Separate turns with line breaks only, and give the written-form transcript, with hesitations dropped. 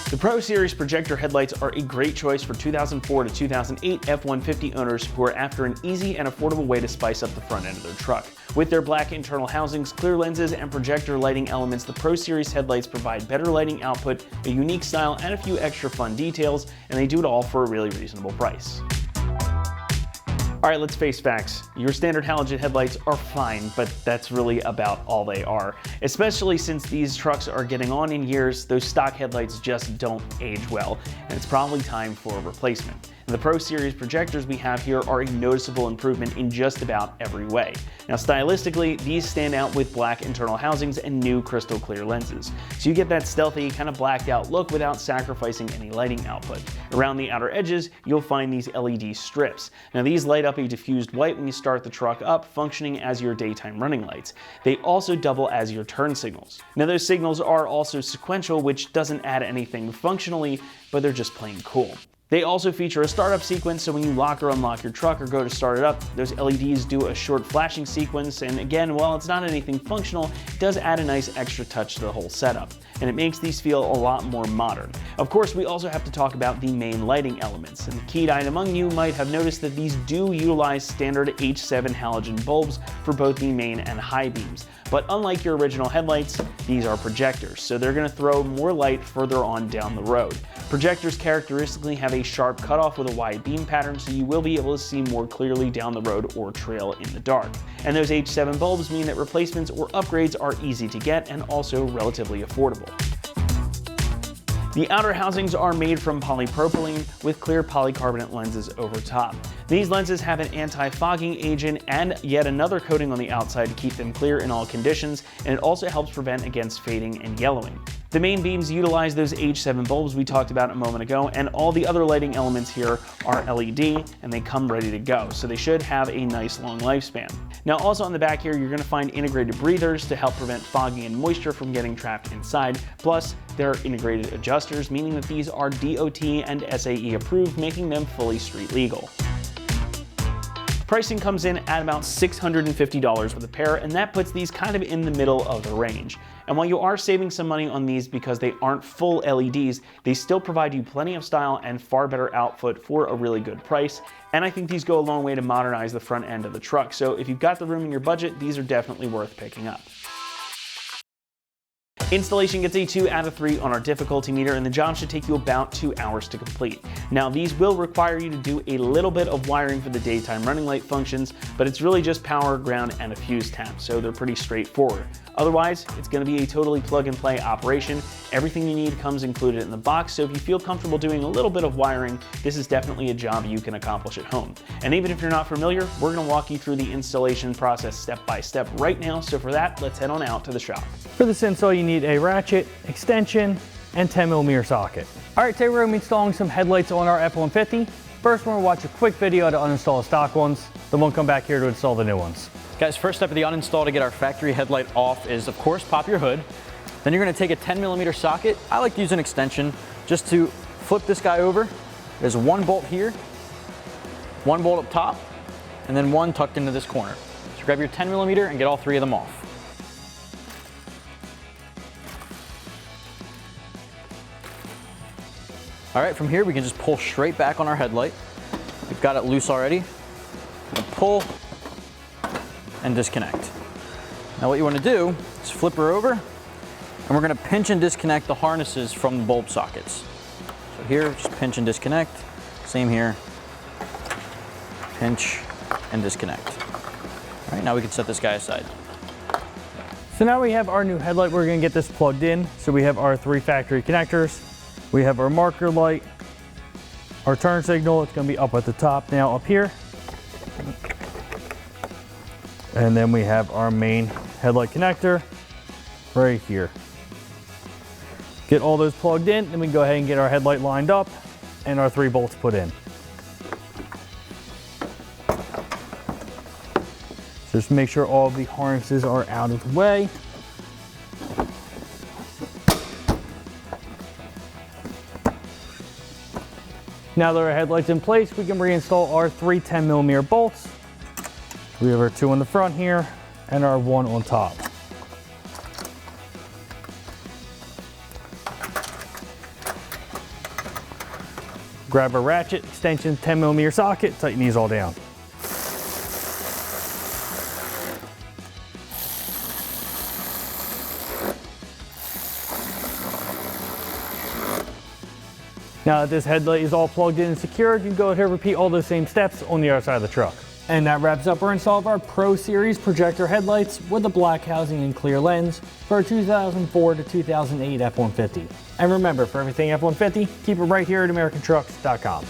The Pro-Series Projector Headlights are a great choice for 2004 to 2008 F-150 owners who are after an easy and affordable way to spice up the front end of their truck. With their black internal housings, clear lenses, and projector lighting elements, the Pro-Series headlights provide better lighting output, a unique style, and a few extra fun details, and they do it all for a really reasonable price. Alright, let's face facts. Your standard halogen headlights are fine, but that's really about all they are. Especially since these trucks are getting on in years, those stock headlights just don't age well, and it's probably time for a replacement. And the Pro-Series projectors we have here are a noticeable improvement in just about every way. Now stylistically, these stand out with black internal housings and new crystal clear lenses. So you get that stealthy, kind of blacked out look without sacrificing any lighting output. Around the outer edges, you'll find these LED strips. Now these light up a diffused white when you start the truck up, functioning as your daytime running lights. They also double as your turn signals. Now those signals are also sequential, which doesn't add anything functionally, but they're just plain cool. They also feature a startup sequence, so when you lock or unlock your truck or go to start it up, those LEDs do a short flashing sequence, and again, while it's not anything functional, it does add a nice extra touch to the whole setup, and it makes these feel a lot more modern. Of course, we also have to talk about the main lighting elements, and the keen-eyed among you might have noticed that these do utilize standard H7 halogen bulbs for both the main and high beams. But unlike your original headlights, these are projectors, so they're going to throw more light further on down the road. Projectors characteristically have a sharp cutoff with a wide beam pattern, so you will be able to see more clearly down the road or trail in the dark. And those H7 bulbs mean that replacements or upgrades are easy to get and also relatively affordable. The outer housings are made from polypropylene with clear polycarbonate lenses over top. These lenses have an anti-fogging agent and yet another coating on the outside to keep them clear in all conditions, and it also helps prevent against fading and yellowing. The main beams utilize those H7 bulbs we talked about a moment ago, and all the other lighting elements here are LED and they come ready to go, so they should have a nice long lifespan. Now also on the back here, you're going to find integrated breathers to help prevent fogging and moisture from getting trapped inside, plus they're integrated adjusters, meaning that these are DOT and SAE approved, making them fully street legal. Pricing comes in at about $650 for the pair, and that puts these kind of in the middle of the range. And while you are saving some money on these because they aren't full LEDs, they still provide you plenty of style and far better output for a really good price. And I think these go a long way to modernize the front end of the truck. So if you've got the room in your budget, these are definitely worth picking up. Installation gets a 2 out of 3 on our difficulty meter, and the job should take you about 2 hours to complete. Now these will require you to do a little bit of wiring for the daytime running light functions, but it's really just power, ground, and a fuse tap, so they're pretty straightforward. Otherwise, it's going to be a totally plug and play operation. Everything you need comes included in the box, so if you feel comfortable doing a little bit of wiring, this is definitely a job you can accomplish at home. And even if you're not familiar, we're going to walk you through the installation process step by step right now, so for that, let's head on out to the shop.
For this install, you need a ratchet, extension, and 10mm socket. Alright, today we're going to be installing some headlights on our F-150. First, we're going to watch a quick video to uninstall the stock ones, then we'll come back here to install the new ones.
Guys, first step of the uninstall to get our factory headlight off is, of course, pop your hood. Then you're going to take a 10mm socket. I like to use an extension just to flip this guy over. There's one bolt here, one bolt up top, and then one tucked into this corner. So grab your 10mm and get all 3 of them off. All right, from here we can just pull straight back on our headlight. We've got it loose already. Pull and disconnect. Now what you want to do is flip her over, and we're going to pinch and disconnect the harnesses from the bulb sockets. So here, just pinch and disconnect. Same here. Pinch and disconnect. All right, now we can set this guy aside.
So now we have our new headlight. We're going to get this plugged in. So we have our 3 factory connectors. We have our marker light, our turn signal. It's going to be up at the top now up here. And then we have our main headlight connector right here. Get all those plugged in, then we can go ahead and get our headlight lined up and our 3 bolts put in. Just make sure all of the harnesses are out of the way. Now that our headlight's in place, we can reinstall our 3 10mm bolts. We have our 2 on the front here and our 1 on top. Grab a ratchet, extension, 10mm socket, tighten these all down. Now that this headlight is all plugged in and secured, you can go ahead and repeat all those same steps on the other side of the truck. And that wraps up our install of our PRO-Series Projector Headlights with the black housing and clear lens for a 2004 to 2008 F-150. And remember, for everything F-150, keep it right here at AmericanTrucks.com.